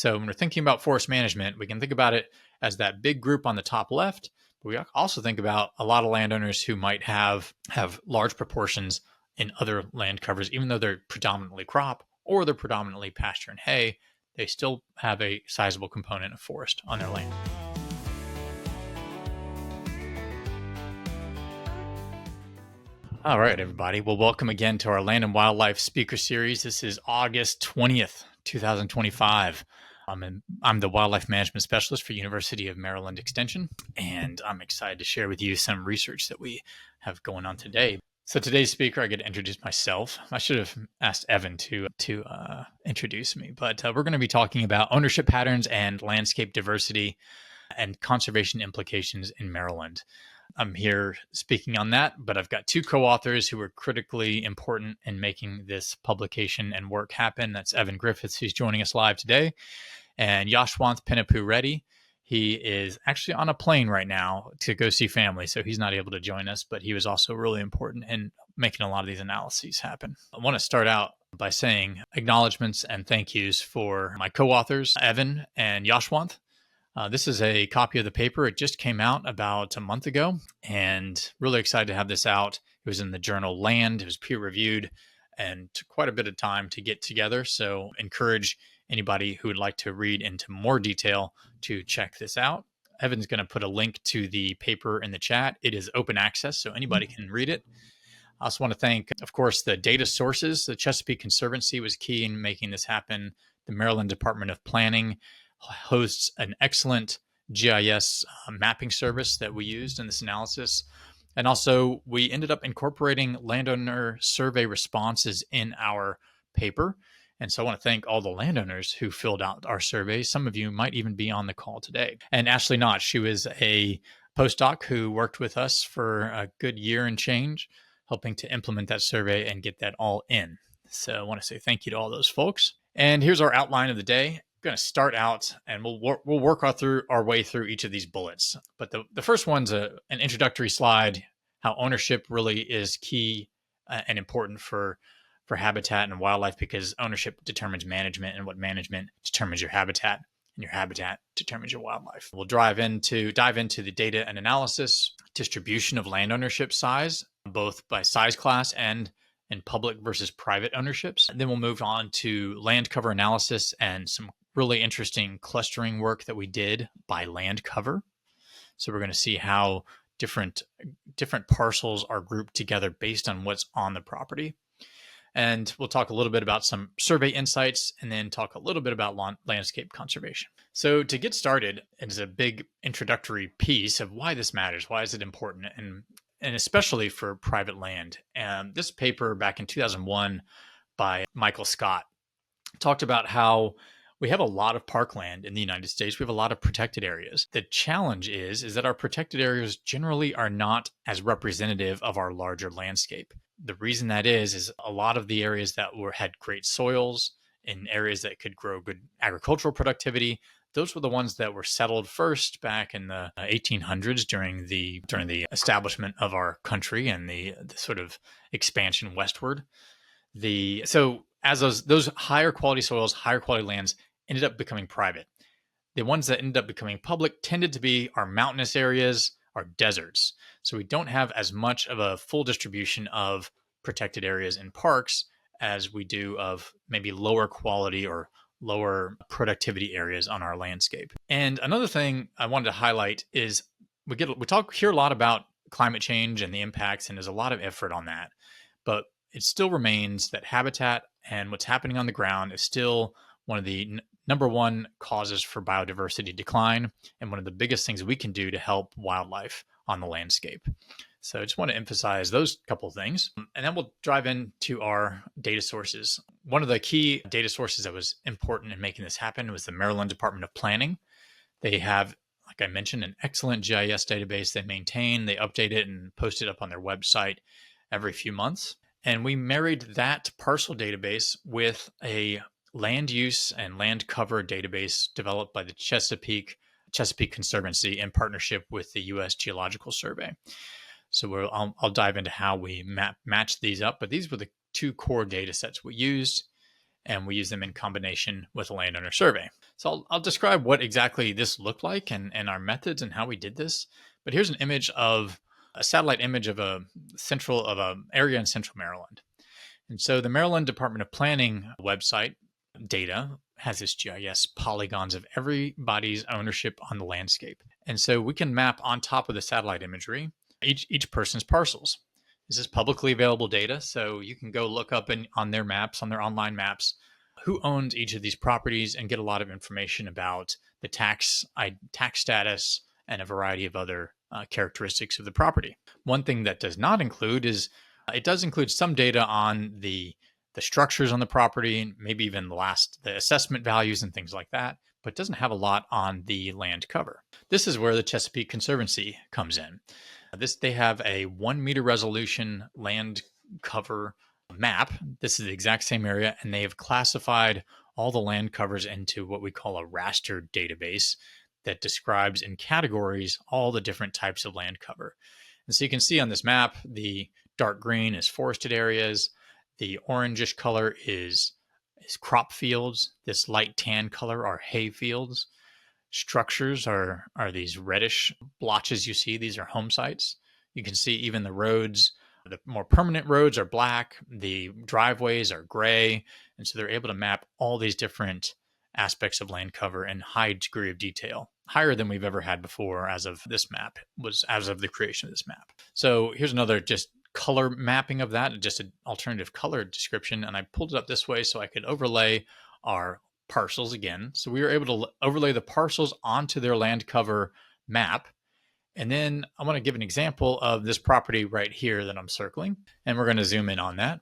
So when we're thinking about forest management, we can think about it as that big group on the top left. But we also think about a lot of landowners who might have large proportions in other land covers, even though they're predominantly crop or they're predominantly pasture and hay, they still have a sizable component of forest on their land. All right, everybody. Well, welcome again to our Land and Wildlife Speaker Series. This is August 20th, 2025. I'm the Wildlife Management Specialist for University of Maryland Extension, and I'm excited to share with you some research that we have going on today. So today's speaker, I get to introduce myself. I should have asked Evan to introduce me, but we're going to be talking about ownership patterns and landscape diversity and conservation implications in Maryland. I'm here speaking on that, but I've got two co-authors who were critically important in making this publication and work happen. That's Evan Griffiths, who's joining us live today, and Yashwanth Penapu Reddy. He is actually on a plane right now to go see family, so he's not able to join us, but he was also really important in making a lot of these analyses happen. I want to start out by saying acknowledgments and thank yous for my co-authors, Evan and Yashwanth. This is a copy of the paper. It just came out about a month ago, and really excited to have this out. It was in the journal Land. It was peer-reviewed and took quite a bit of time to get together. So encourage anybody who would like to read into more detail to check this out. Evan's going to put a link to the paper in the chat. It is open access, so anybody can read it. I also want to thank, of course, the data sources. The Chesapeake Conservancy was key in making this happen. The Maryland Department of Planning hosts an excellent GIS mapping service that we used in this analysis. And also, we ended up incorporating landowner survey responses in our paper. And so I want to thank all the landowners who filled out our survey. Some of you might even be on the call today. And Ashley Knott, she was a postdoc who worked with us for a good year and change, helping to implement that survey and get that all in. So I want to say thank you to all those folks. And here's our outline of the day. Going to start out, and we'll work our way through each of these bullets. But the first one's an introductory slide, how ownership really is key and important for habitat and wildlife, because ownership determines management, and what management determines your habitat, and your habitat determines your wildlife. We'll dive into the data and analysis, distribution of land ownership size, both by size class and in public versus private ownerships. And then we'll move on to land cover analysis and some really interesting clustering work that we did by land cover. So we're going to see how different parcels are grouped together based on what's on the property. And we'll talk a little bit about some survey insights and then talk a little bit about landscape conservation. So to get started, it's a big introductory piece of why this matters. Why is it important? And especially for private land. And this paper back in 2001 by Michael Scott talked about how we have a lot of parkland in the United States. We have a lot of protected areas. The challenge is that our protected areas generally are not as representative of our larger landscape. The reason that is a lot of the areas that had great soils, in areas that could grow good agricultural productivity, those were the ones that were settled first back in the 1800s during the establishment of our country and the sort of expansion westward. So as those higher quality soils, higher quality lands ended up becoming private. The ones that ended up becoming public tended to be our mountainous areas, our deserts. So we don't have as much of a full distribution of protected areas in parks as we do of maybe lower quality or lower productivity areas on our landscape. And another thing I wanted to highlight is we hear a lot about climate change and the impacts, and there's a lot of effort on that. But it still remains that habitat and what's happening on the ground is still one of the number one causes for biodiversity decline, and one of the biggest things we can do to help wildlife on the landscape. So I just want to emphasize those couple of things, and then we'll dive into our data sources. One of the key data sources that was important in making this happen was the Maryland Department of Planning. They have, like I mentioned, an excellent GIS database they maintain. They update it and post it up on their website every few months. And we married that parcel database with a land use and land cover database developed by the Chesapeake Conservancy in partnership with the U.S. Geological Survey. So I'll dive into how we match these up, but these were the two core data sets we used, and we use them in combination with a landowner survey. So I'll describe what exactly this looked like and our methods and how we did this. But here's an image of a satellite image of a area in central Maryland. And so the Maryland Department of Planning website data has this GIS polygons of everybody's ownership on the landscape. And so we can map on top of the satellite imagery each person's parcels. This is publicly available data, so you can go look up on their maps, on their online maps, who owns each of these properties and get a lot of information about the tax status and a variety of other characteristics of the property. One thing that does not include is it does include some data on the structures on the property, maybe even the assessment values and things like that, but doesn't have a lot on the land cover. This is where the Chesapeake Conservancy comes in. They have a 1 meter resolution land cover map. This is the exact same area, and they have classified all the land covers into what we call a raster database that describes in categories all the different types of land cover. And so you can see on this map, the dark green is forested areas, the orangish color is crop fields, this light tan color are hay fields. Structures are these reddish blotches you see. These are home sites. You can see even the roads, the more permanent roads are black, the driveways are gray. And so they're able to map all these different aspects of land cover in high degree of detail, higher than we've ever had before as of this map, as of the creation of this map. So here's another just color mapping of that, just an alternative color description. And I pulled it up this way so I could overlay our parcels again. So we were able to overlay the parcels onto their land cover map. And then I want to give an example of this property right here that I'm circling. And we're going to zoom in on that.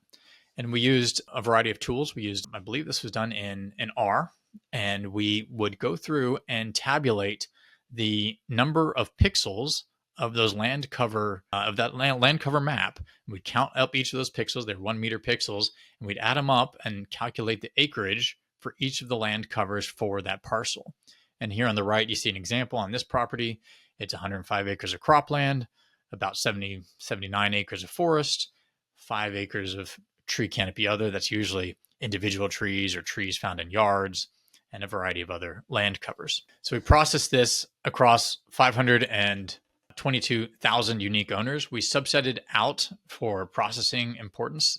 And we used a variety of tools. I believe this was done in R. And we would go through and tabulate the number of pixels of those land cover, of that land cover map. We'd count up each of those pixels. They're 1 meter pixels. And we'd add them up and calculate the acreage for each of the land covers for that parcel. And here on the right, you see an example on this property. It's 105 acres of cropland, about 79 acres of forest, 5 acres of tree canopy other. That's usually individual trees or trees found in yards, and a variety of other land covers. So we processed this across 522,000 unique owners. We subsetted out for processing importance.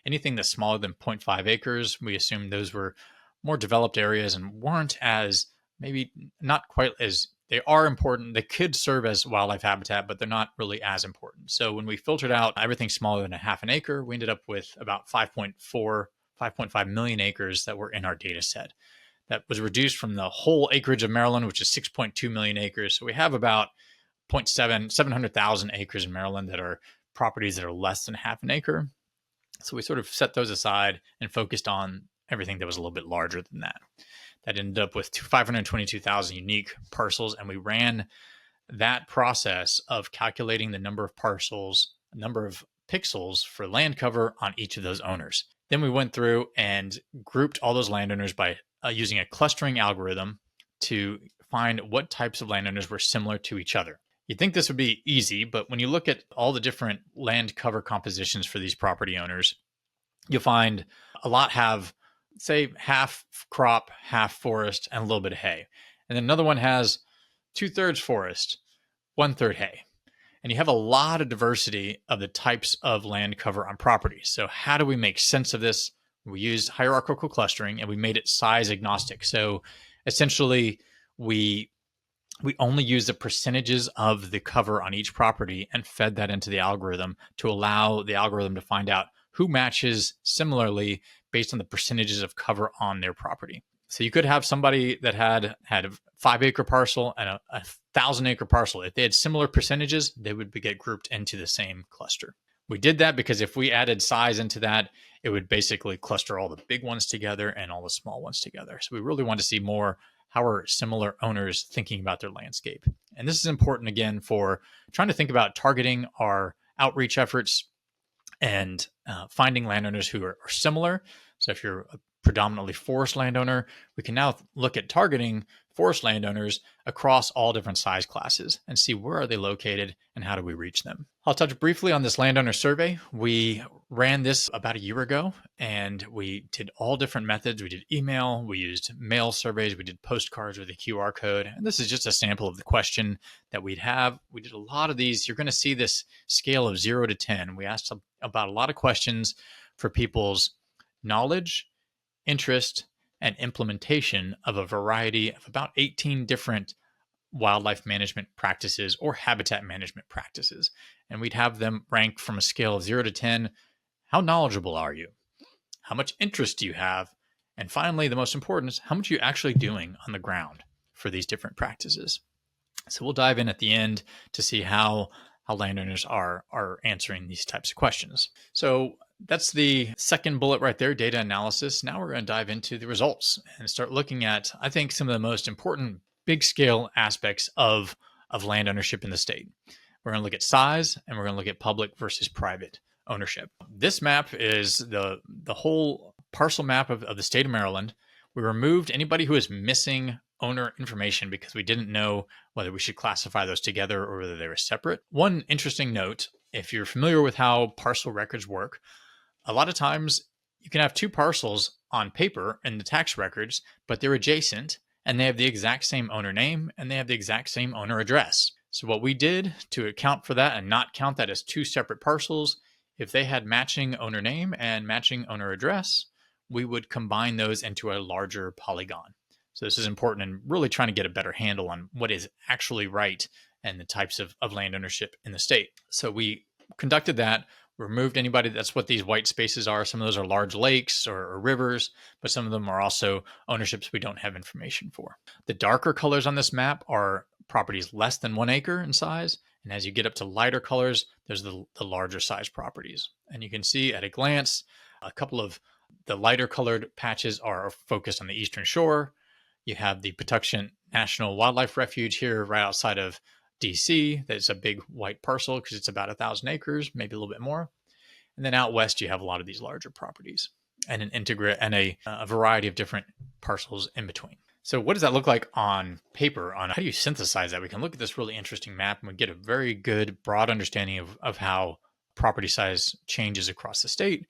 Anything that's smaller than 0.5 acres, we assumed those were more developed areas and weren't as, maybe not quite as, they are important. They could serve as wildlife habitat, but they're not really as important. So when we filtered out everything smaller than a half an acre, we ended up with about 5.5 million acres that were in our data set. That was reduced from the whole acreage of Maryland, which is 6.2 million acres. So we have about 700,000 acres in Maryland that are properties that are less than half an acre. So we sort of set those aside and focused on everything that was a little bit larger than that. That ended up with 522,000 unique parcels. And we ran that process of calculating the number of parcels, number of pixels for land cover on each of those owners. Then we went through and grouped all those landowners by using a clustering algorithm to find what types of landowners were similar to each other. You'd think this would be easy, but when you look at all the different land cover compositions for these property owners, you'll find a lot have, say, half crop, half forest, and a little bit of hay. And then another one has 2/3 forest, 1/3 hay. And you have a lot of diversity of the types of land cover on properties. So how do we make sense of this? We used hierarchical clustering and we made it size agnostic. So essentially, we only used the percentages of the cover on each property and fed that into the algorithm to allow the algorithm to find out who matches similarly based on the percentages of cover on their property. So you could have somebody that had a 5 acre parcel and a 1,000 acre parcel. If they had similar percentages, they would get grouped into the same cluster. We did that because if we added size into that, it would basically cluster all the big ones together and all the small ones together. So we really want to see more how are similar owners thinking about their landscape. And this is important, again, for trying to think about targeting our outreach efforts and finding landowners who are similar. So if you're a predominantly forest landowner, we can now look at targeting forest landowners across all different size classes and see where are they located and how do we reach them. I'll touch briefly on this landowner survey. We ran this about a year ago and we did all different methods. We did email, we used mail surveys, we did postcards with a QR code. And this is just a sample of the question that we'd have. We did a lot of these. You're going to see this scale of 0 to 10. We asked about a lot of questions for people's knowledge, interest, and implementation of a variety of about 18 different wildlife management practices or habitat management practices. And we'd have them rank from a scale of 0 to 10. How knowledgeable are you? How much interest do you have? And finally, the most important is how much are you actually doing on the ground for these different practices? So we'll dive in at the end to see how landowners are answering these types of questions. So that's the second bullet right there, data analysis. Now we're going to dive into the results and start looking at, I think, some of the most important big scale aspects of land ownership in the state. We're going to look at size and we're going to look at public versus private ownership. This map is the whole parcel map of the state of Maryland. We removed anybody who is missing owner information because we didn't know whether we should classify those together or whether they were separate. One interesting note, if you're familiar with how parcel records work, a lot of times you can have two parcels on paper in the tax records, but they're adjacent and they have the exact same owner name and they have the exact same owner address. So what we did to account for that and not count that as two separate parcels, if they had matching owner name and matching owner address, we would combine those into a larger polygon. So this is important in really trying to get a better handle on what is actually right and the types of land ownership in the state. So we conducted that. Removed anybody. That's what these white spaces are. Some of those are large lakes or rivers, but some of them are also ownerships we don't have information for. The darker colors on this map are properties less than 1 acre in size. And as you get up to lighter colors, there's the larger size properties. And you can see at a glance, a couple of the lighter colored patches are focused on the eastern shore. You have the Patuxent National Wildlife Refuge here right outside of DC. That's a big white parcel because it's about 1,000 acres, maybe a little bit more. And then out west, you have a lot of these larger properties and an integrate and a variety of different parcels in between. So what does that look like on paper? On how do you synthesize that? We can look at this really interesting map and we get a very good broad understanding of how property size changes across the state.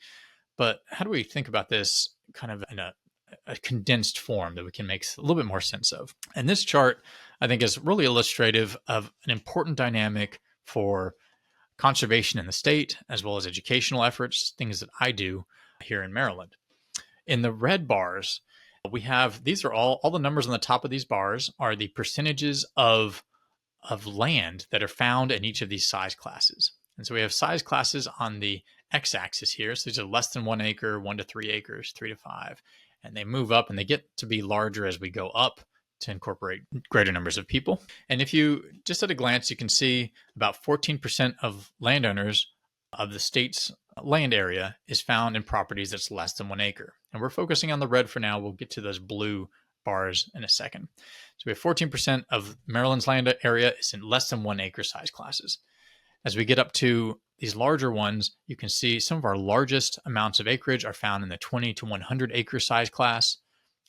But how do we think about this kind of in a condensed form that we can make a little bit more sense of? And this chart, I think, is really illustrative of an important dynamic for conservation in the state, as well as educational efforts, things that I do here in Maryland. In the red bars, we have, these are all the numbers on the top of these bars are the percentages of land that are found in each of these size classes. And so we have size classes on the x-axis here. So these are less than 1 acre, 1 to 3 acres, 3 to 5. And they move up and they get to be larger as we go up to incorporate greater numbers of people. And if you, just at a glance, you can see about 14% of landowners of the state's land area is found in properties that's less than 1 acre. And we're focusing on the red for now. We'll get to those blue bars in a second. So we have 14% of Maryland's land area is in less than 1 acre size classes. As we get up to these larger ones, you can see some of our largest amounts of acreage are found in the 20 to 100 acre size class.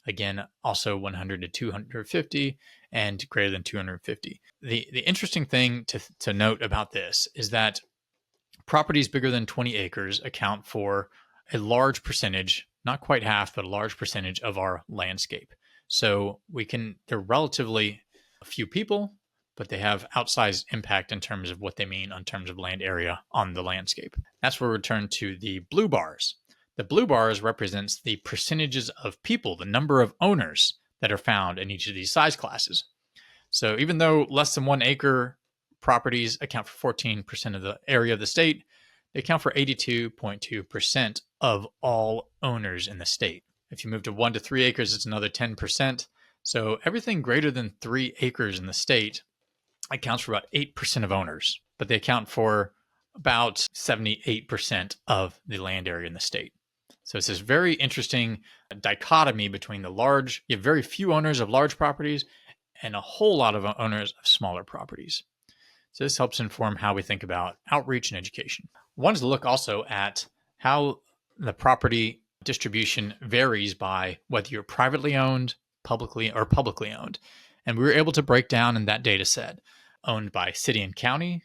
Again, also 100 to 250 and greater than 250. The interesting thing to note about this is that properties bigger than 20 acres account for a large percentage, not quite half, but a large percentage of our landscape. So they're relatively a few people, but they have outsized impact in terms of what they mean in terms of land area on the landscape. That's where we return to the blue bars. The blue bars represents the percentages of people, the number of owners that are found in each of these size classes. So even though less than 1 acre properties account for 14% of the area of the state, they account for 82.2% of all owners in the state. If you move to 1 to 3 acres, it's another 10%. So everything greater than 3 acres in the state accounts for about 8% of owners, but they account for about 78% of the land area in the state. So it's this very interesting dichotomy between you have very few owners of large properties and a whole lot of owners of smaller properties. So this helps inform how we think about outreach and education. I wanted to look also at how the property distribution varies by whether you're privately owned publicly owned. And we were able to break down in that data set owned by city and county,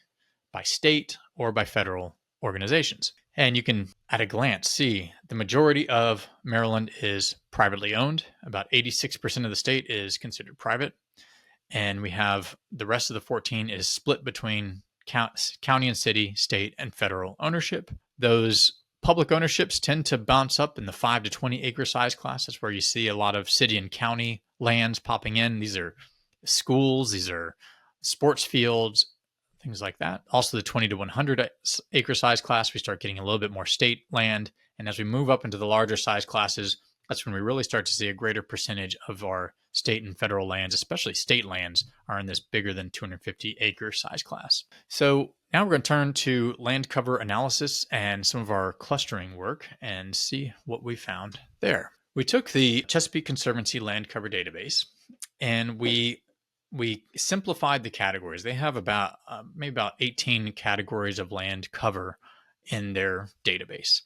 by state, or by federal organizations. And you can, at a glance, see the majority of Maryland is privately owned. About 86% of the state is considered private. And we have the rest of the 14 is split between county and city, state, and federal ownership. Those public ownerships tend to bounce up in the 5 to 20 acre size class. That's where you see a lot of city and county lands popping in. These are schools, these are sports fields, things like that. Also, the 20 to 100 acre size class, we start getting a little bit more state land. And as we move up into the larger size classes, that's when we really start to see a greater percentage of our state and federal lands, especially state lands, are in this bigger than 250 acre size class. So now we're going to turn to land cover analysis and some of our clustering work and see what we found there. We took the Chesapeake Conservancy land cover database and we simplified the categories. They have about maybe about 18 categories of land cover in their database.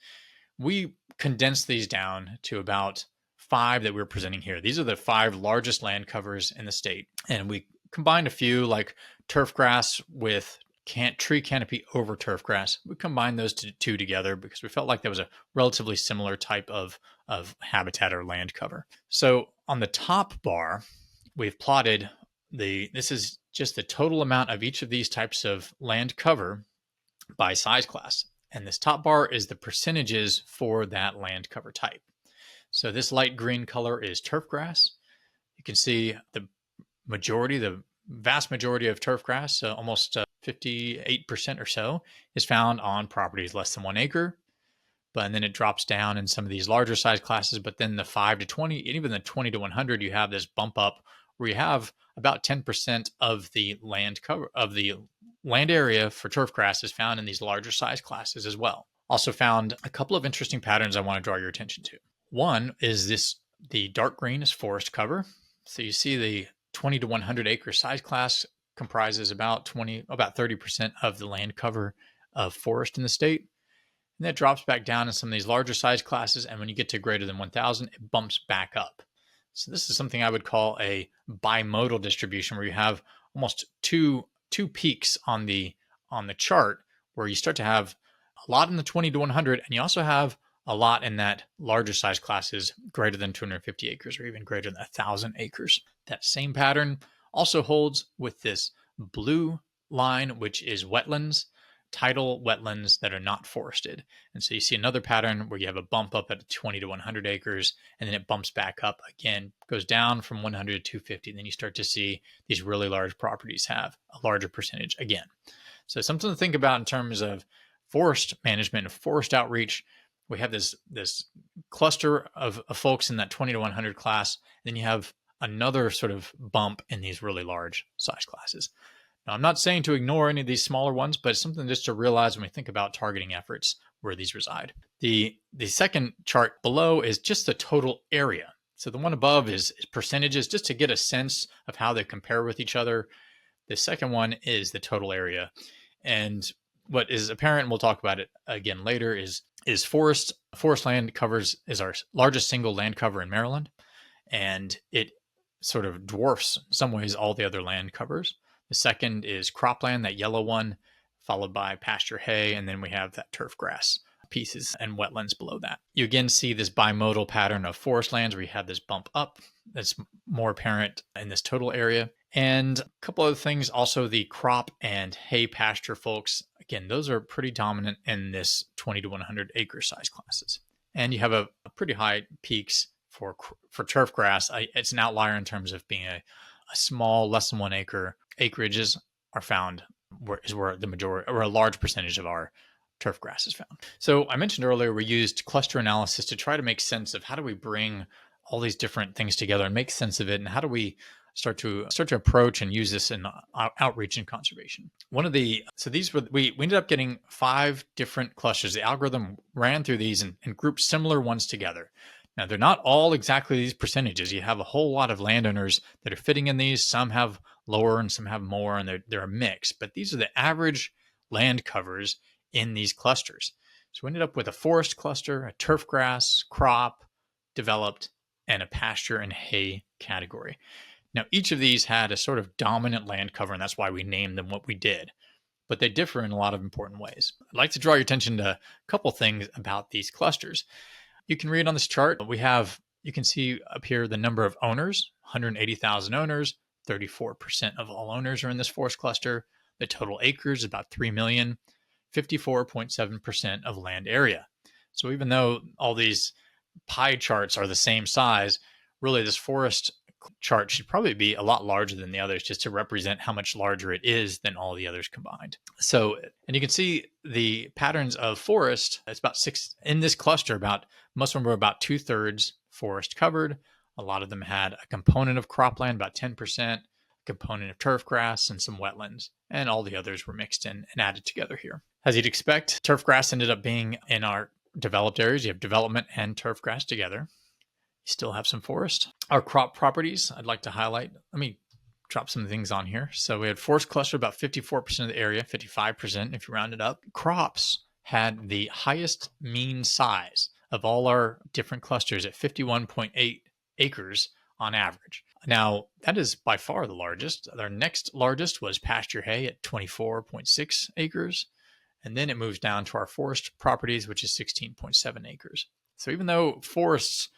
We condensed these down to about 5 that we're presenting here. These are the 5 largest land covers in the state. And we combined a few like turf grass with tree canopy over turf grass. We combined those two together because we felt like that was a relatively similar type of habitat or land cover. So on the top bar, we've plotted this is just the total amount of each of these types of land cover by size class. And this top bar is the percentages for that land cover type. So this light green color is turf grass. You can see the vast majority of turf grass, so almost 58% or so, is found on properties less than 1 acre. And then it drops down in some of these larger size classes. But then the 5 to 20, and even the 20 to 100, you have this bump up where you have about 10% of the land cover of the land area for turf grass is found in these larger size classes as well. Also found a couple of interesting patterns I want to draw your attention to. One is the dark green is forest cover. So you see the 20 to 100 acre size class comprises about 30% of the land cover of forest in the state. And that drops back down in some of these larger size classes. And when you get to greater than 1,000, it bumps back up. So this is something I would call a bimodal distribution, where you have almost two peaks on the chart, where you start to have a lot in the 20 to 100, and you also have a lot in that larger size classes greater than 250 acres or even greater than 1,000 acres. That same pattern also holds with this blue line, which is wetlands, tidal wetlands that are not forested. And so you see another pattern where you have a bump up at 20 to 100 acres, and then it bumps back up again, goes down from 100 to 250. And then you start to see these really large properties have a larger percentage again. So something to think about in terms of forest management and forest outreach. We have this cluster of folks in that 20 to 100 class. Then you have another sort of bump in these really large size classes. Now, I'm not saying to ignore any of these smaller ones, but it's something just to realize when we think about targeting efforts where these reside. The second chart below is just the total area. So the one above is percentages, just to get a sense of how they compare with each other. The second one is the total area. And what is apparent, and we'll talk about it again later, is forest land is our largest single land cover in Maryland. And it sort of dwarfs in some ways all the other land covers. The second is cropland, that yellow one, followed by pasture hay, and then we have that turf grass pieces and wetlands below that. You again see this bimodal pattern of forest lands where you have this bump up that's more apparent in this total area. And a couple other things, also the crop and hay pasture folks, again, those are pretty dominant in this 20 to 100 acre size classes. And you have a pretty high peaks for turf grass. It's an outlier in terms of being a small, less than 1 acre acreages are found, where the majority or a large percentage of our turf grass is found. So I mentioned earlier, we used cluster analysis to try to make sense of how do we bring all these different things together and make sense of it, and how do we start to approach and use this in outreach and conservation. We ended up getting 5 different clusters. The algorithm ran through these and grouped similar ones together. Now, they're not all exactly these percentages. You have a whole lot of landowners that are fitting in these. Some have lower and some have more, and they're a mix. But these are the average land covers in these clusters. So we ended up with a forest cluster, a turf grass, crop, developed, and a pasture and hay category. Now, each of these had a sort of dominant land cover, and that's why we named them what we did. But they differ in a lot of important ways. I'd like to draw your attention to a couple things about these clusters. You can read on this chart, you can see up here the number of owners, 180,000 owners, 34% of all owners are in this forest cluster. The total acres, about 3 million, 54.7% of land area. So even though all these pie charts are the same size, really this forest chart should probably be a lot larger than the others just to represent how much larger it is than all the others combined. So, and you can see the patterns of forest. It's about six in this cluster. Most of them were about 2/3 forest covered. A lot of them had a component of cropland, about 10%, a component of turf grass, and some wetlands. And all the others were mixed in and added together here. As you'd expect, turf grass ended up being in our developed areas. You have development and turf grass together. You still have some forest. Our crop properties, I'd like to highlight. Let me drop some things on here. So we had forest cluster, about 54% of the area, 55% if you round it up. Crops had the highest mean size of all our different clusters at 51.8 acres on average. Now, that is by far the largest. Our next largest was pasture hay at 24.6 acres. And then it moves down to our forest properties, which is 16.7 acres. So even though forests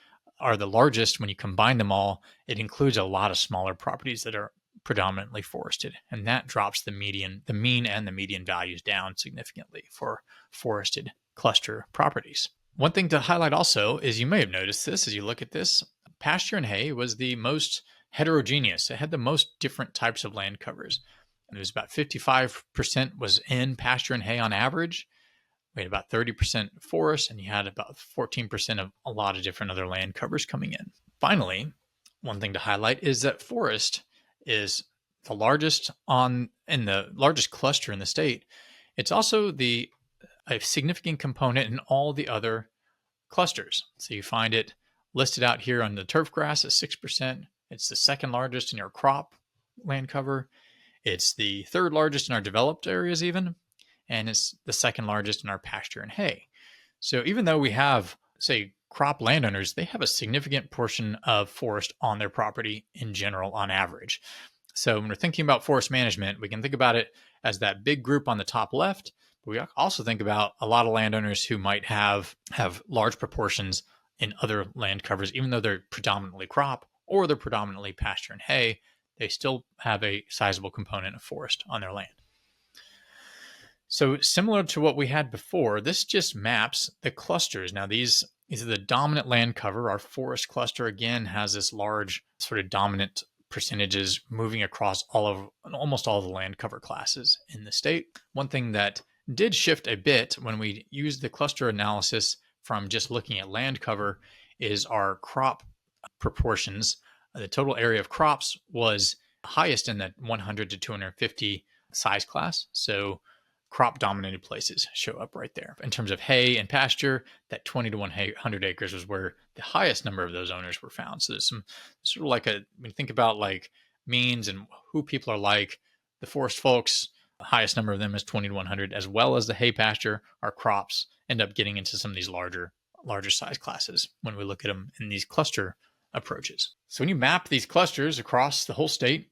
are the largest, when you combine them all, it includes a lot of smaller properties that are predominantly forested. And that drops the mean and the median values down significantly for forested cluster properties. One thing to highlight also is, you may have noticed this as you look at this, pasture and hay was the most heterogeneous. It had the most different types of land covers. And it was about 55% was in pasture and hay on average. We had about 30% forest, and you had about 14% of a lot of different other land covers coming in. Finally, one thing to highlight is that forest is the largest in the largest cluster in the state. It's also a significant component in all the other clusters. So you find it listed out here on the turf grass at 6%. It's the second largest in your crop land cover. It's the third largest in our developed areas even, and it's the second largest in our pasture and hay. So even though we have, say, crop landowners, they have a significant portion of forest on their property in general on average. So when we're thinking about forest management, we can think about it as that big group on the top left, but we also think about a lot of landowners who might have large proportions in other land covers, even though they're predominantly crop or they're predominantly pasture and hay. They still have a sizable component of forest on their land. So similar to what we had before, this just maps the clusters. Now these are the dominant land cover. Our forest cluster, again, has this large sort of dominant percentages moving across almost all the land cover classes in the state. One thing that did shift a bit when we used the cluster analysis from just looking at land cover is our crop proportions. The total area of crops was highest in the 100 to 250 size class. So crop dominated places show up right there. In terms of hay and pasture, that 20 to 100 acres was where the highest number of those owners were found. So there's some sort of like when you think about like means and who people are like, the forest folks, the highest number of them is 20 to 100, as well as the hay pasture. Our crops end up getting into some of these larger size classes when we look at them in these cluster approaches. So when you map these clusters across the whole state,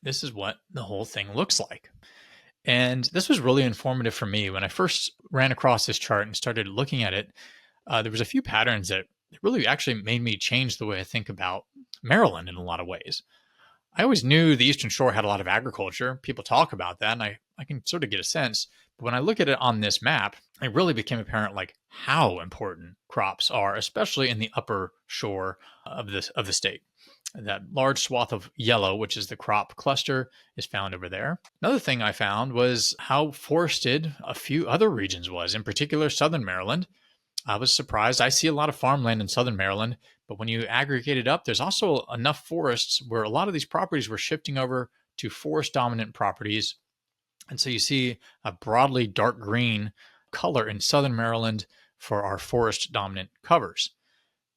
this is what the whole thing looks like. And this was really informative for me. When I first ran across this chart and started looking at it, there was a few patterns that really actually made me change the way I think about Maryland in a lot of ways. I always knew the Eastern Shore had a lot of agriculture. People talk about that, and I can sort of get a sense. But when I look at it on this map, it really became apparent like how important crops are, especially in the upper shore of the state. That large swath of yellow, which is the crop cluster, is found over there. Another thing I found was how forested a few other regions was, in particular Southern Maryland. I was surprised. I see a lot of farmland in Southern Maryland, but when you aggregate it up, there's also enough forests where a lot of these properties were shifting over to forest dominant properties. And so you see a broadly dark green color in Southern Maryland for our forest dominant covers.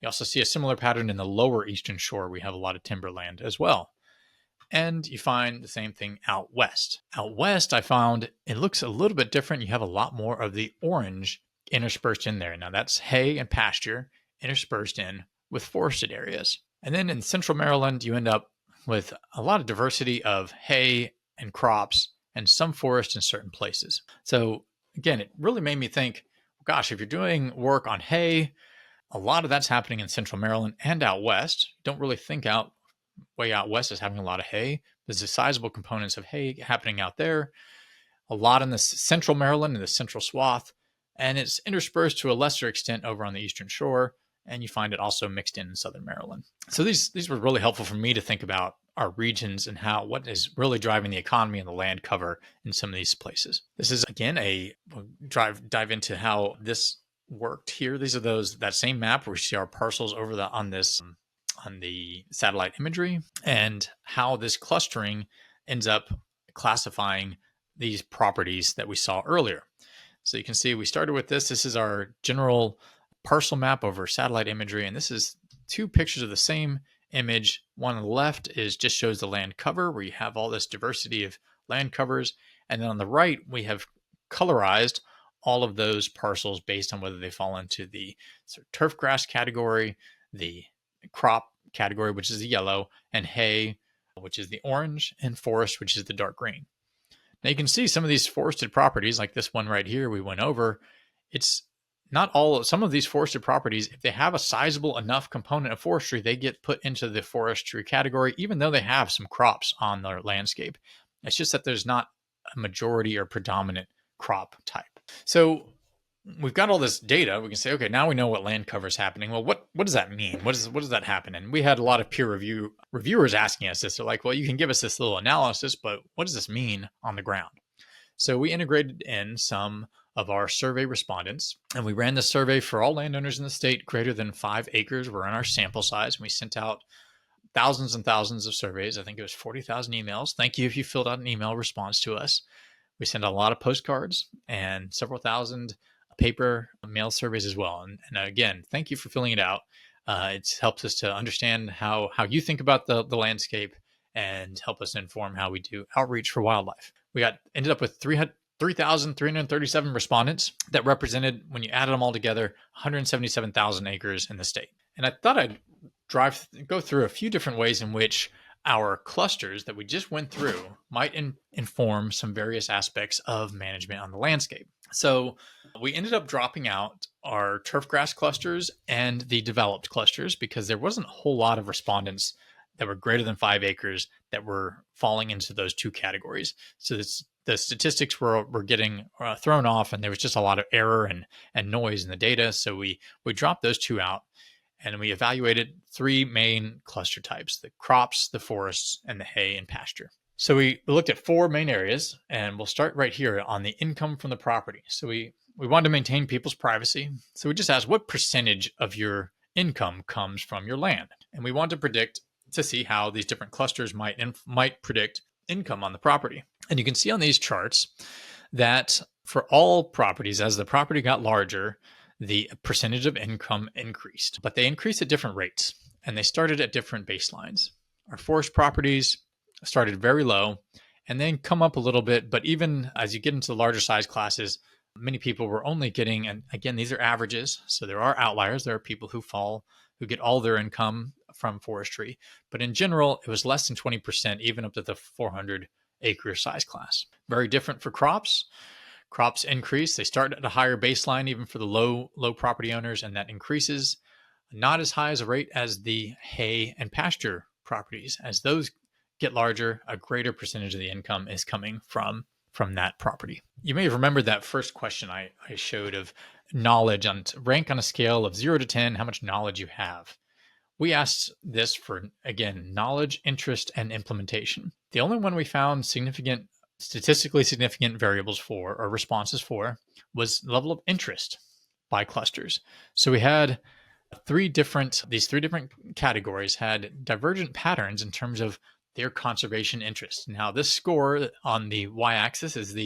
You also see a similar pattern in the lower Eastern Shore. We have a lot of timberland as well. And you find the same thing out west. Out west, I found it looks a little bit different. You have a lot more of the orange interspersed in there. Now that's hay and pasture interspersed in with forested areas. And then in central Maryland, you end up with a lot of diversity of hay and crops and some forest in certain places. So again, it really made me think, gosh, if you're doing work on hay, a lot of that's happening in central Maryland and out west. Don't really think way out west is having a lot of hay. There's a sizable components of hay happening out there, a lot in the central Maryland and the central swath, and it's interspersed to a lesser extent over on the eastern shore, and you find it also mixed in southern Maryland. So these were really helpful for me to think about our regions and what is really driving the economy and the land cover in some of these places. This is again we'll dive into how this worked here. These are that same map where we see our parcels over on the satellite imagery, and how this clustering ends up classifying these properties that we saw earlier. So you can see we started with this. This is our general parcel map over satellite imagery, and this is two pictures of the same image. One on the left just shows the land cover, where you have all this diversity of land covers, and then on the right we have colorized all of those parcels based on whether they fall into the sort of turf grass category, the crop category, which is the yellow, and hay, which is the orange, and forest, which is the dark green. Now you can see some of these forested properties, like this one right here we went over. It's not some of these forested properties, if they have a sizable enough component of forestry, they get put into the forestry category, even though they have some crops on their landscape. It's just that there's not a majority or predominant crop type. So we've got all this data. We can say, okay, now we know what land cover is happening. Well, what does that mean? What does that happen? And we had a lot of peer reviewers asking us this. They're like, well, you can give us this little analysis, but what does this mean on the ground? So we integrated in some of our survey respondents, and we ran the survey for all landowners in the state greater than 5 acres. We're in our sample size, and we sent out thousands and thousands of surveys. I think it was 40,000 emails. Thank you if you filled out an email response to us. We sent out a lot of postcards and several thousand paper mail surveys as well. And again, thank you for filling it out. It helps us to understand how you think about the landscape and help us inform how we do outreach for wildlife. We ended up with 3,337 respondents that represented, when you added them all together, 177,000 acres in the state. And I thought I'd go through a few different ways in which our clusters that we just went through might inform some various aspects of management on the landscape. So we ended up dropping out our turfgrass clusters and the developed clusters because there wasn't a whole lot of respondents that were greater than 5 acres that were falling into those two categories. So the statistics were getting thrown off, and there was just a lot of error and noise in the data. So we dropped those two out. And we evaluated 3 main cluster types: the crops, the forests, and the hay and pasture. So we looked at 4 main areas, and we'll start right here on the income from the property. So we wanted to maintain people's privacy. So we just asked, what percentage of your income comes from your land? And we want to see how these different clusters might predict income on the property. And you can see on these charts that for all properties, as the property got larger, the percentage of income increased, but they increased at different rates, and they started at different baselines. Our forest properties started very low and then come up a little bit, but even as you get into the larger size classes, many people were only getting, and again, these are averages, so there are outliers. There are people who get all their income from forestry, but in general, it was less than 20%, even up to the 400 acre size class. Very different for crops. Crops increase. They start at a higher baseline, even for the low property owners, and that increases. Not as high as a rate as the hay and pasture properties. As those get larger, a greater percentage of the income is coming from that property. You may have remembered that first question I showed of knowledge, rank on a scale of 0 to 10, how much knowledge you have. We asked this for, again, knowledge, interest, and implementation. The only one we found statistically significant variables for, or responses for, was level of interest by clusters. So we had these three different categories had divergent patterns in terms of their conservation interest. Now this score on the y-axis is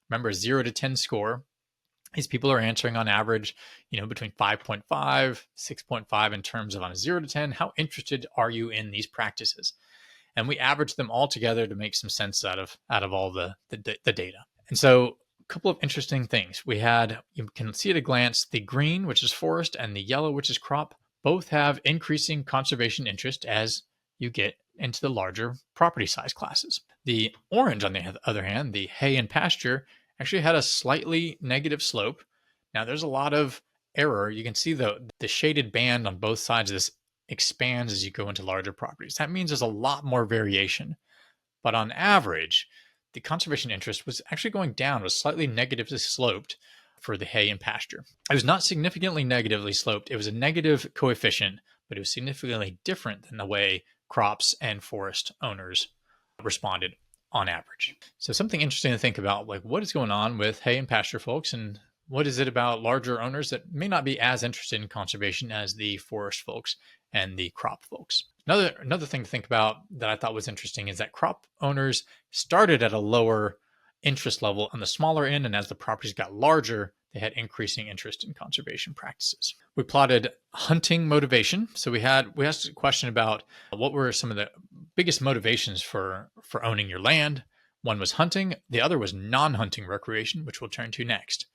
remember, 0 to 10 score. These people are answering on average, between 5.5, 6.5 in terms of, on a 0 to 10, how interested are you in these practices? And we averaged them all together to make some sense out of all the data. And so a couple of interesting things. You can see at a glance, the green, which is forest, and the yellow, which is crop, both have increasing conservation interest as you get into the larger property size classes. The orange, on the other hand, the hay and pasture, actually had a slightly negative slope. Now, there's a lot of error. You can see the shaded band on both sides of this expands as you go into larger properties. That means there's a lot more variation. But on average, the conservation interest was actually going down, was slightly negatively sloped for the hay and pasture. It was not significantly negatively sloped. It was a negative coefficient, but it was significantly different than the way crops and forest owners responded on average. So something interesting to think about, like what is going on with hay and pasture folks, and what is it about larger owners that may not be as interested in conservation as the forest folks and the crop folks. Another thing to think about that I thought was interesting is that crop owners started at a lower interest level on the smaller end, and as the properties got larger, they had increasing interest in conservation practices. We plotted hunting motivation. So we asked a question about what were some of the biggest motivations for owning your land. One was hunting, the other was non-hunting recreation, which we'll turn to next.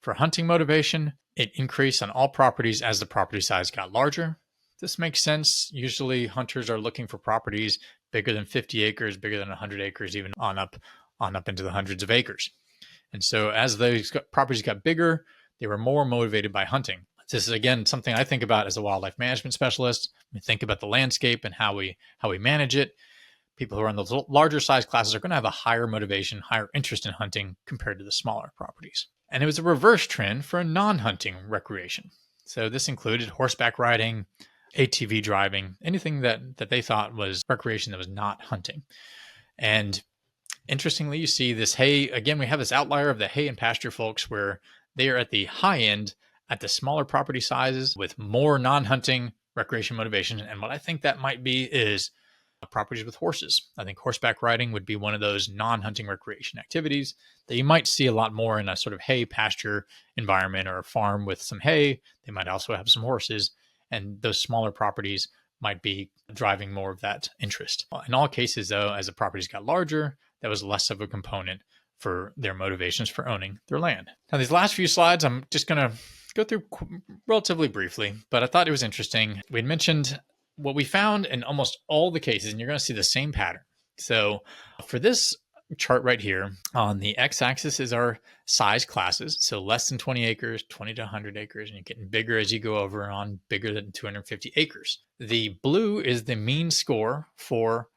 For hunting motivation, it increased on all properties as the property size got larger. This makes sense. Usually hunters are looking for properties bigger than 50 acres, bigger than 100 acres, even on up into the hundreds of acres. And so as those properties got bigger, they were more motivated by hunting. This is, again, something I think about as a wildlife management specialist. We think about the landscape and how we manage it. People who are in those larger size classes are going to have a higher motivation, higher interest in hunting compared to the smaller properties. And it was a reverse trend for a non-hunting recreation. So this included horseback riding, ATV driving, anything that they thought was recreation that was not hunting. And interestingly, you see this hay, again, we have this outlier of the hay and pasture folks where they are at the high end, at the smaller property sizes with more non-hunting recreation motivation. And what I think that might be is properties with horses. I think horseback riding would be one of those non-hunting recreation activities that you might see a lot more in a sort of hay pasture environment or a farm with some hay. They might also have some horses, and those smaller properties might be driving more of that interest. In all cases, though, as the properties got larger, that was less of a component for their motivations for owning their land. Now, these last few slides, I'm just going to go through relatively briefly, but I thought it was interesting. We had mentioned what we found in almost all the cases, and you're going to see the same pattern. So for this chart right here, on the x-axis is our size classes. So less than 20 acres, 20 to 100 acres, and you're getting bigger as you go over on bigger than 250 acres. The blue is the mean score for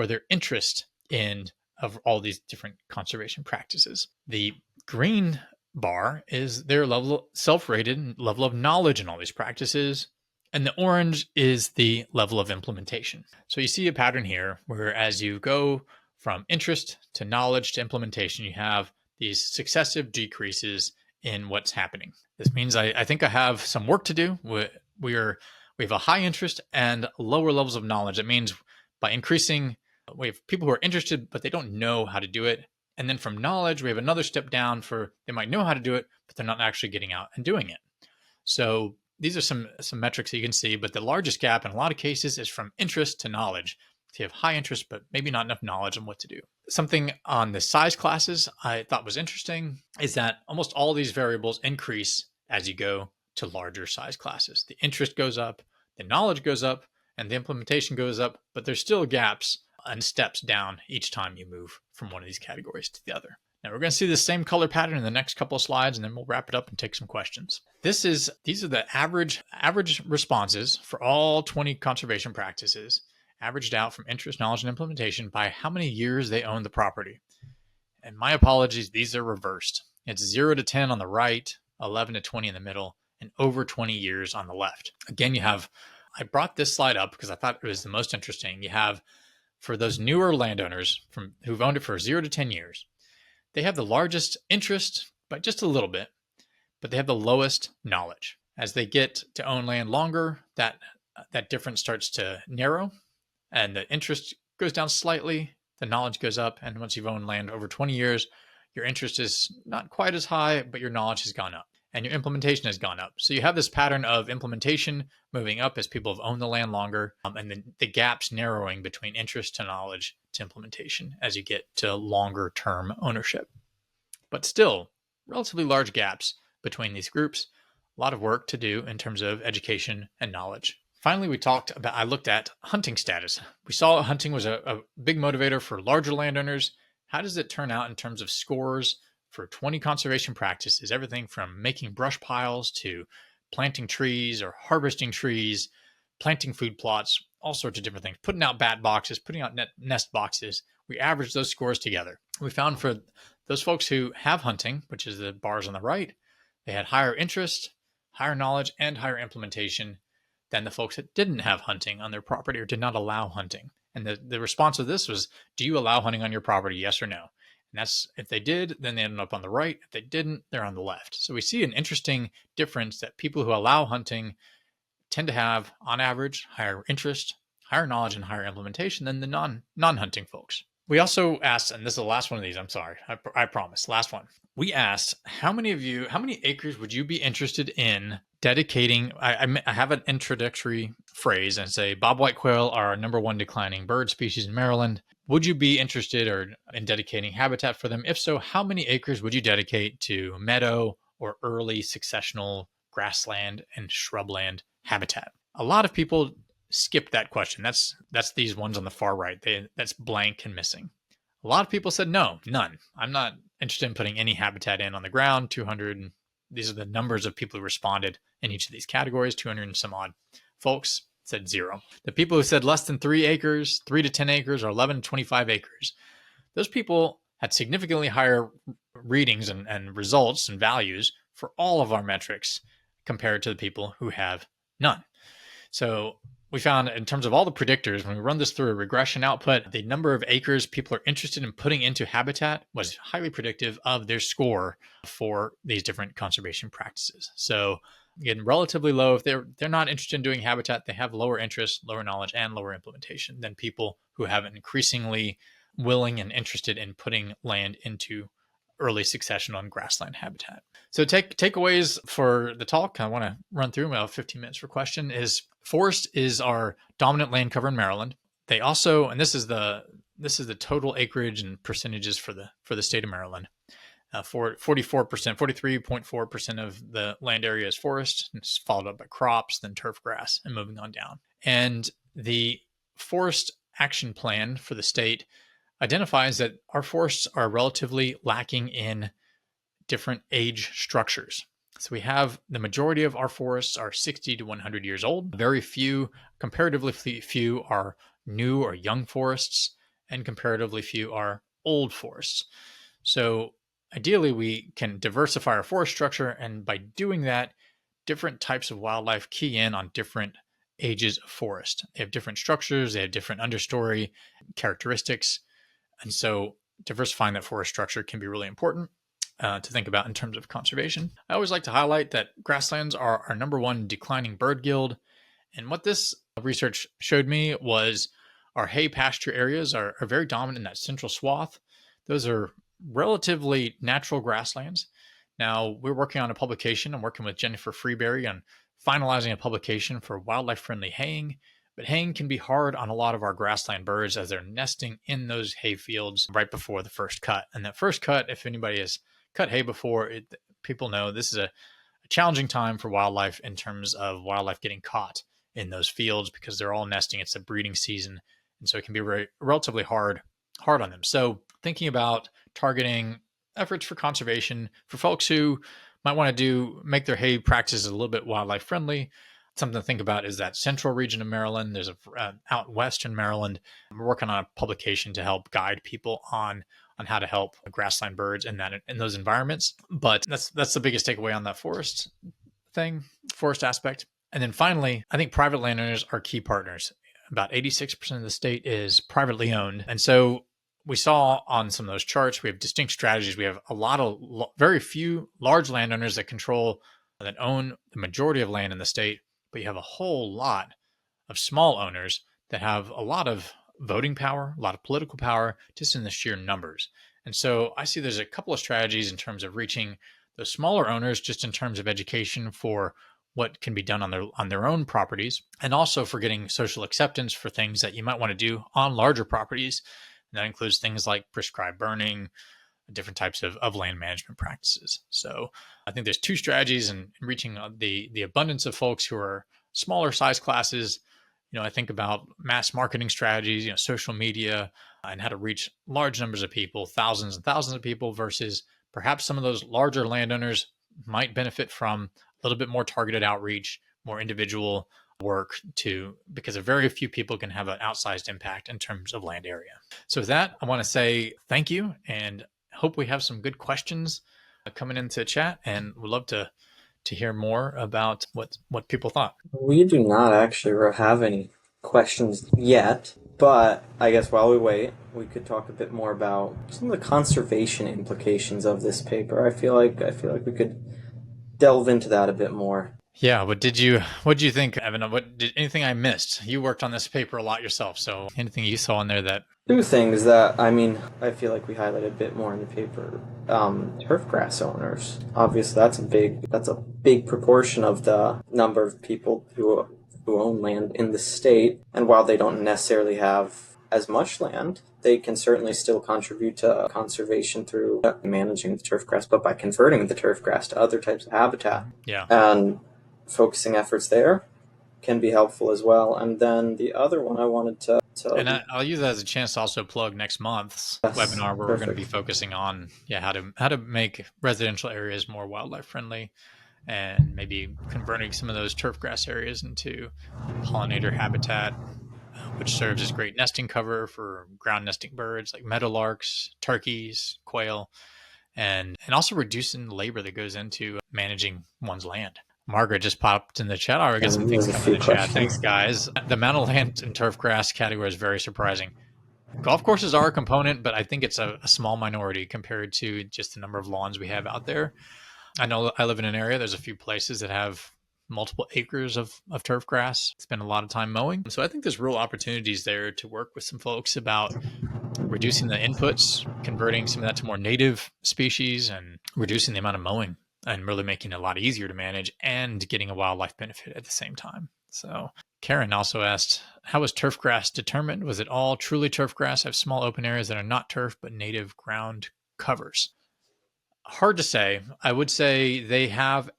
their interest in of all these different conservation practices. The green bar is their self-rated level of knowledge in all these practices. And the orange is the level of implementation. So you see a pattern here where as you go from interest to knowledge to implementation, you have these successive decreases in what's happening. This means I think I have some work to do. We have a high interest and lower levels of knowledge. That means by increasing, we have people who are interested, but they don't know how to do it. And then from knowledge, we have another step down for they might know how to do it, but they're not actually getting out and doing it. So these are some metrics that you can see, but the largest gap in a lot of cases is from interest to knowledge. So you have high interest, but maybe not enough knowledge on what to do. Something on the size classes I thought was interesting is that almost all these variables increase as you go to larger size classes. The interest goes up, the knowledge goes up, and the implementation goes up, but there's still gaps and steps down each time you move from one of these categories to the other. Now we're going to see the same color pattern in the next couple of slides, and then we'll wrap it up and take some questions. These are the average responses for all 20 conservation practices, averaged out from interest, knowledge, and implementation by how many years they own the property. And my apologies, these are reversed. It's 0 to 10 on the right, 11 to 20 in the middle, and over 20 years on the left. Again, I brought this slide up because I thought it was the most interesting. You have, for those newer landowners who've owned it for 0 to 10 years, they have the largest interest by just a little bit, but they have the lowest knowledge. As they get to own land longer, that difference starts to narrow, and the interest goes down slightly, the knowledge goes up, and once you've owned land over 20 years, your interest is not quite as high, but your knowledge has gone up, and your implementation has gone up. So you have this pattern of implementation moving up as people have owned the land longer, and then the gaps narrowing between interest to knowledge to implementation as you get to longer term ownership. But still, relatively large gaps between these groups. a lot of work to do in terms of education and knowledge. Finally, I looked at hunting status. We saw hunting was a big motivator for larger landowners. How does it turn out in terms of scores for 20 conservation practices? Everything from making brush piles to planting trees or harvesting trees, planting food plots, all sorts of different things, putting out bat boxes, putting out nest boxes. We averaged those scores together. We found for those folks who have hunting, which is the bars on the right, they had higher interest, higher knowledge, and higher implementation than the folks that didn't have hunting on their property or did not allow hunting. And the response of this was, do you allow hunting on your property, yes or no? And that's, if they did, then they ended up on the right. If they didn't, they're on the left. So we see an interesting difference that people who allow hunting tend to have, on average, higher interest, higher knowledge, and higher implementation than the non-hunting folks. We also asked, and this is the last one of these, I'm sorry, I promise, last one. We asked, how many acres would you be interested in dedicating? I have an introductory phrase and say, bobwhite quail are our number one declining bird species in Maryland. Would you be interested in dedicating habitat for them? If so, how many acres would you dedicate to meadow or early successional grassland and shrubland habitat? A lot of people skip that question. That's these ones on the far right. That's blank and missing. A lot of people said no, none. I'm not interested in putting any habitat in on the ground. 200. These are the numbers of people who responded in each of these categories. 200 and some odd folks said 0. The people who said less than 3 acres, 3 to 10 acres, or 11 to 25 acres, those people had significantly higher readings and results and values for all of our metrics compared to the people who have none. So we found, in terms of all the predictors, when we run this through a regression output, the number of acres people are interested in putting into habitat was highly predictive of their score for these different conservation practices. So again, relatively low. If they're not interested in doing habitat, they have lower interest, lower knowledge, and lower implementation than people who have an increasingly willing and interested in putting land into early succession on grassland habitat. So takeaways for the talk, I want to run through about 15 minutes for question, is forest is our dominant land cover in Maryland. They also, and this is the total acreage and percentages for the state of Maryland. 43.4% of the land area is forest, and it's followed up by crops, then turf grass, and moving on down. And the forest action plan for the state identifies that our forests are relatively lacking in different age structures. So we have the majority of our forests are 60 to 100 years old. Very few, comparatively few, are new or young forests, and comparatively few are old forests. So ideally, we can diversify our forest structure, and by doing that, different types of wildlife key in on different ages of forest. They have different structures, they have different understory characteristics, and so diversifying that forest structure can be really important to think about in terms of conservation. I always like to highlight that grasslands are our number one declining bird guild, and what this research showed me was our hay pasture areas are very dominant in that central swath. Those are relatively natural grasslands. Now, we're working on a publication. I'm working with Jennifer Freeberry on finalizing a publication for wildlife-friendly haying. But haying can be hard on a lot of our grassland birds as they're nesting in those hay fields right before the first cut. And that first cut, if anybody has cut hay before, people know this is a challenging time for wildlife in terms of wildlife getting caught in those fields because they're all nesting. It's a breeding season. And so it can be relatively hard on them. So thinking about targeting efforts for conservation for folks who might want to make their hay practices a little bit wildlife friendly. Something to think about is that central region of Maryland. There's out west in Maryland. We're working on a publication to help guide people on how to help grassland birds in those environments. But that's the biggest takeaway on that forest aspect. And then finally, I think private landowners are key partners. About 86% of the state is privately owned. And so we saw on some of those charts, we have distinct strategies. We have very few large landowners that own the majority of land in the state, but you have a whole lot of small owners that have a lot of voting power, a lot of political power, just in the sheer numbers. And so I see there's a couple of strategies in terms of reaching the smaller owners, just in terms of education for what can be done on their own properties, and also for getting social acceptance for things that you might want to do on larger properties. And that includes things like prescribed burning, different types of land management practices. So I think there's two strategies in reaching the abundance of folks who are smaller size classes. I think about mass marketing strategies, social media, and how to reach large numbers of people, thousands and thousands of people, versus perhaps some of those larger landowners might benefit from a little bit more targeted outreach, more individual work because a very few people can have an outsized impact in terms of land area. So with that, I want to say thank you and hope we have some good questions coming into chat, and we'd love to hear more about what people thought. We do not actually have any questions yet, but I guess while we wait, we could talk a bit more about some of the conservation implications of this paper. I feel like we could delve into that a bit more. Yeah, what did you think, Evan? Anything I missed? You worked on this paper a lot yourself, so anything you saw in there that Two things that I feel like we highlighted a bit more in the paper. Turf grass owners. Obviously, that's a big proportion of the number of people who own land in the state. And while they don't necessarily have as much land, they can certainly still contribute to conservation through managing the turf grass, but by converting the turf grass to other types of habitat. Yeah. And focusing efforts there can be helpful as well. And then the other one I wanted to and I'll use that as a chance to also plug next month's webinar, where we're going to be focusing on how to make residential areas more wildlife friendly, and maybe converting some of those turf grass areas into pollinator habitat, which serves as great nesting cover for ground nesting birds like meadowlarks, turkeys, quail, and also reducing the labor that goes into managing one's land. Margaret just popped in the chat. I got some things coming in the chat. Thanks, guys. The amount of land and turf grass category is very surprising. Golf courses are a component, but I think it's a small minority compared to just the number of lawns we have out there. I know I live in an area, there's a few places that have multiple acres of turf grass. Spend a lot of time mowing. So I think there's real opportunities there to work with some folks about reducing the inputs, converting some of that to more native species, and reducing the amount of mowing, and really making it a lot easier to manage and getting a wildlife benefit at the same time. So Karen also asked, how was turf grass determined? Was it all truly turf grass? I have small open areas that are not turf, but native ground covers. Hard to say. I would say they have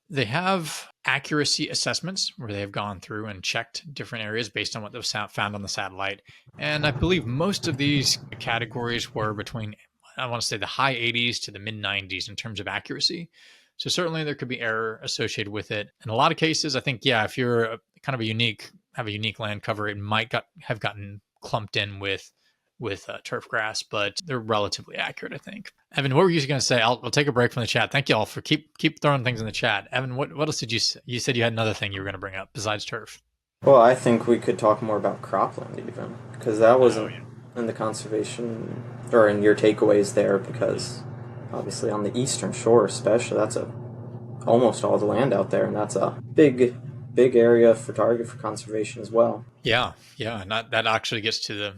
accuracy assessments where they have gone through and checked different areas based on what was found on the satellite. And I believe most of these categories were between, I want to say, the high 80s to the mid 90s in terms of accuracy. So certainly there could be error associated with it. In a lot of cases, I think, if you're have a unique land cover, it might have gotten clumped in with turf grass, but they're relatively accurate, I think. Evan, what were you going to say? I'll take a break from the chat. Thank you all for keep throwing things in the chat. Evan, what else did you say? You said you had another thing you were going to bring up besides turf. Well, I think we could talk more about cropland even, because that wasn't in the conservation or in your takeaways there, because obviously on the eastern shore especially, that's almost all the land out there, and that's a big area for target for conservation as well. Yeah, and that actually gets to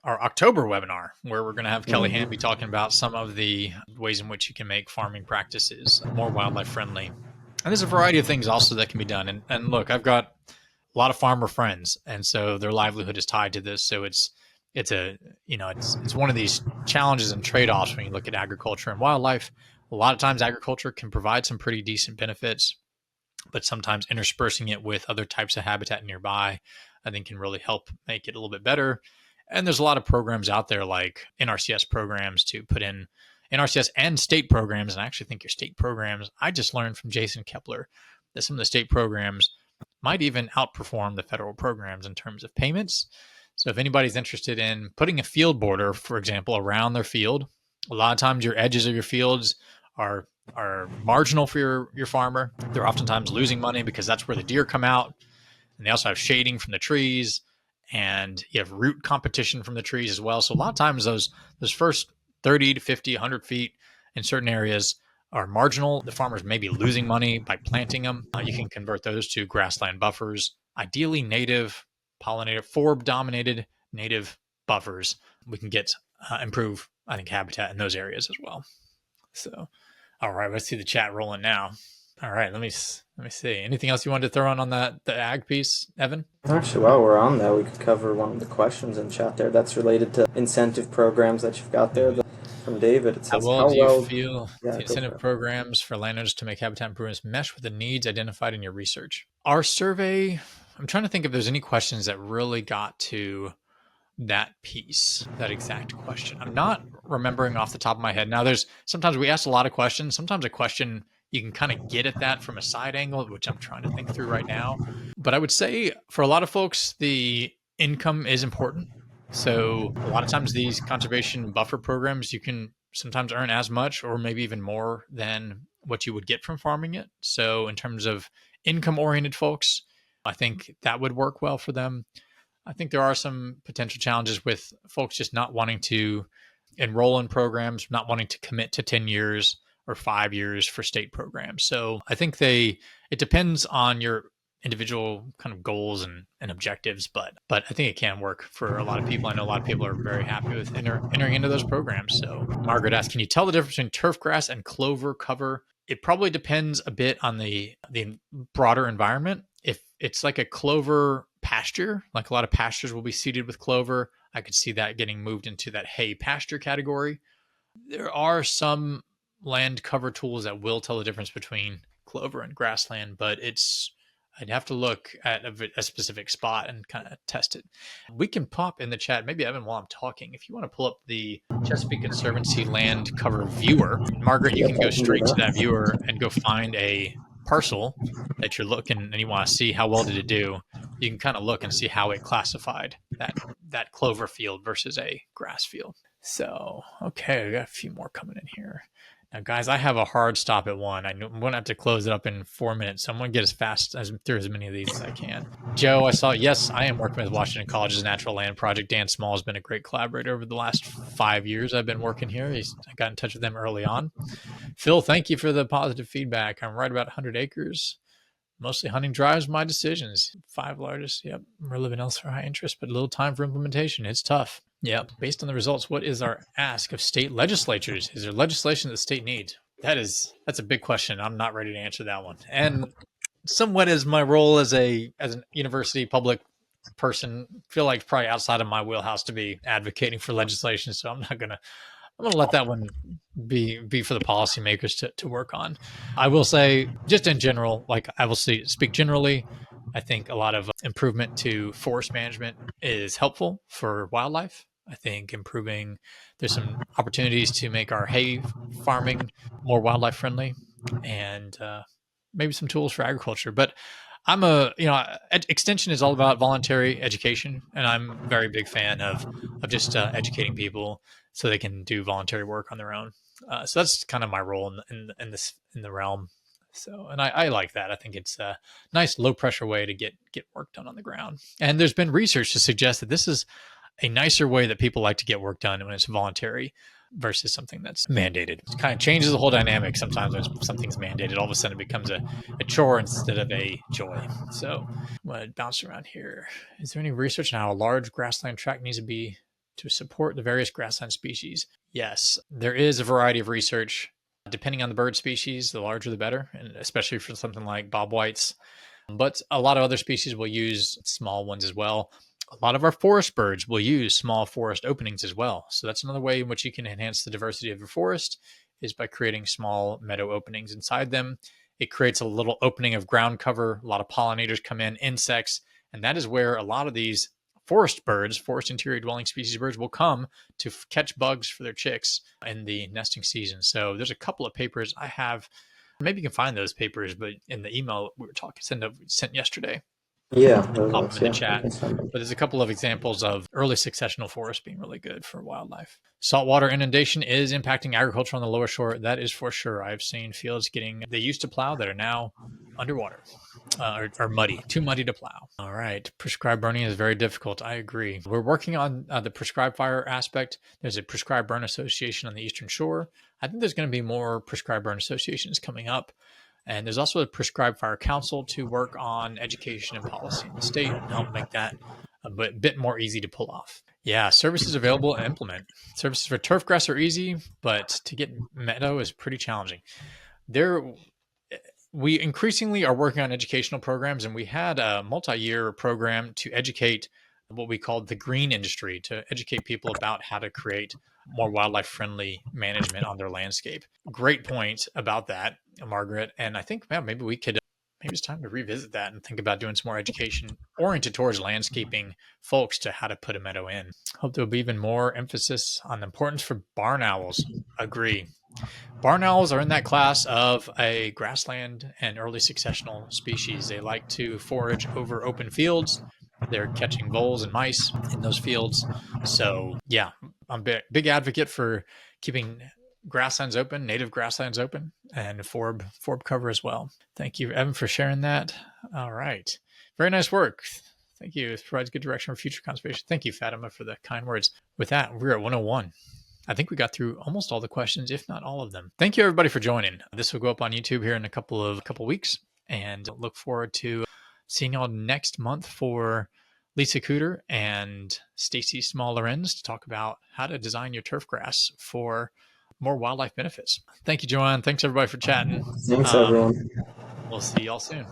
our October webinar, where we're going to have Kelly Hand be talking about some of the ways in which you can make farming practices more wildlife friendly. And there's a variety of things also that can be done. And look, I've got a lot of farmer friends, and so their livelihood is tied to this. So it's one of these challenges and trade-offs when you look at agriculture and wildlife. A lot of times agriculture can provide some pretty decent benefits, but sometimes interspersing it with other types of habitat nearby, I think, can really help make it a little bit better. And there's a lot of programs out there like NRCS programs to put in NRCS and state programs. And I actually think your state programs, I just learned from Jason Kepler that some of the state programs might even outperform the federal programs in terms of payments. So if anybody's interested in putting a field border, for example, around their field, a lot of times your edges of your fields are marginal for your farmer. They're oftentimes losing money because that's where the deer come out. And they also have shading from the trees, and you have root competition from the trees as well. So a lot of times those first 30 to 50, 100 feet in certain areas are marginal. The farmers may be losing money by planting them. You can convert those to grassland buffers, ideally native, pollinator, forb-dominated native buffers. We can get improve, I think, habitat in those areas as well. So, all right, let's see the chat rolling now. All right, let me see. Anything else you wanted to throw on the ag piece, Evan? Actually, while we're on that, we could cover one of the questions in chat there that's related to incentive programs that you've got there. from David. It How says, well how do you well, feel yeah, the go for incentive it. programs for landowners to make habitat improvements mesh with the needs identified in your research? Our survey, I'm trying to think if there's any questions that really got to that piece, that exact question. I'm not remembering off the top of my head. Now, there's sometimes we ask a lot of questions. Sometimes a question you can kind of get at that from a side angle, which I'm trying to think through right now. But I would say for a lot of folks, the income is important. So a lot of times these conservation buffer programs, you can sometimes earn as much or maybe even more than what you would get from farming it. So in terms of income oriented folks, I think that would work well for them. I think there are some potential challenges with folks just not wanting to enroll in programs, not wanting to commit to 10 years or 5 years for state programs. So I think it depends on your individual kind of goals and objectives, but I think it can work for a lot of people. I know a lot of people are very happy with entering into those programs. So Margaret asked, can you tell the difference between turf grass and clover cover? It probably depends a bit on the broader environment. If it's like a clover pasture, like a lot of pastures will be seeded with clover, I could see that getting moved into that hay pasture category. There are some land cover tools that will tell the difference between clover and grassland, but I'd have to look at a specific spot and kind of test it. We can pop in the chat, maybe Evan, while I'm talking, if you want to pull up the Chesapeake Conservancy land cover viewer. Margaret, you Yep, can I go can do straight to that that. viewer and go find a parcel that you're looking and you want to see how well did it do. You can kind of look and see how it classified that clover field versus a grass field. So, okay, we got a few more coming in here. Now, guys, I have a hard stop at 1. I'm going to have to close it up in 4 minutes. So I'm going to get as fast through as many of these as I can. Joe, I saw, yes, I am working with Washington College's Natural Land Project. Dan Small has been a great collaborator over the last 5 years I've been working here. I got in touch with them early on. Phil, thank you for the positive feedback. I'm right about 100 acres. Mostly hunting drives my decisions. 5 largest. Yep. We're living else for high interest, but little time for implementation. It's tough. Yep. Based on the results, what is our ask of state legislatures? Is there legislation that the state needs? That's a big question. I'm not ready to answer that one. And somewhat as my role as an university public person, feel like probably outside of my wheelhouse to be advocating for legislation. So I'm gonna let that one be for the policymakers to work on. I will say, just in general, like I will speak generally, I think a lot of improvement to forest management is helpful for wildlife. I think improving there's some opportunities to make our hay farming more wildlife friendly, and maybe some tools for agriculture. But extension is all about voluntary education, and I'm a very big fan of just educating people so they can do voluntary work on their own. So that's kind of my role in the realm. So, and I like that. I think it's a nice low pressure way to get work done on the ground. And there's been research to suggest that this is a nicer way that people like to get work done when it's voluntary versus something that's mandated. It kind of changes the whole dynamic. Sometimes when something's mandated, all of a sudden it becomes a chore instead of a joy. So I'm going to bounce around here. Is there any research on how a large grassland tract needs to be to support the various grassland species? Yes, there is a variety of research. Depending on the bird species, the larger the better, and especially for something like bobwhites. But a lot of other species will use small ones as well. A lot of our forest birds will use small forest openings as well. So that's another way in which you can enhance the diversity of your forest is by creating small meadow openings inside them. It creates a little opening of ground cover. A lot of pollinators come in, insects, and that is where a lot of these forest birds, forest interior dwelling species birds will come to catch bugs for their chicks in the nesting season. So there's a couple of papers I have. Maybe you can find those papers, but in the email we were talking sent yesterday, Yeah, pop them those, in the yeah, you chat. can send them. But there's a couple of examples of early successional forests being really good for wildlife. Saltwater inundation is impacting agriculture on the lower shore. That is for sure. I've seen fields they used to plow that are now underwater or muddy, too muddy to plow. All right. Prescribed burning is very difficult. I agree. We're working on the prescribed fire aspect. There's a prescribed burn association on the Eastern Shore. I think there's going to be more prescribed burn associations coming up. And there's also a prescribed fire council to work on education and policy in the state and help make that a bit more easy to pull off. Yeah, services available and implement. Services for turf grass are easy, but to get meadow is pretty challenging. There, we increasingly are working on educational programs, and we had a multi-year program to educate what we called the green industry, to educate people about how to create more wildlife friendly management on their landscape. Great point about that, Margaret. And I think, man, maybe we could, maybe it's time to revisit that and think about doing some more education oriented towards landscaping folks to how to put a meadow in. Hope there'll be even more emphasis on the importance for barn owls. Agree. Barn owls are in that class of a grassland and early successional species. They like to forage over open fields. They're catching voles and mice in those fields. So, yeah, I'm a big advocate for keeping grasslands open, native grasslands open, and forb cover as well. Thank you, Evan, for sharing that. All right. Very nice work. Thank you. It provides good direction for future conservation. Thank you, Fatima, for the kind words. With that, we're at 101. I think we got through almost all the questions, if not all of them. Thank you, everybody, for joining. This will go up on YouTube here in a couple weeks, and look forward to seeing y'all next month for Lisa Cooter and Stacy Small-Lorenz to talk about how to design your turf grass for more wildlife benefits. Thank you, Joanne. Thanks, everybody, for chatting. Thanks, everyone. We'll see y'all soon.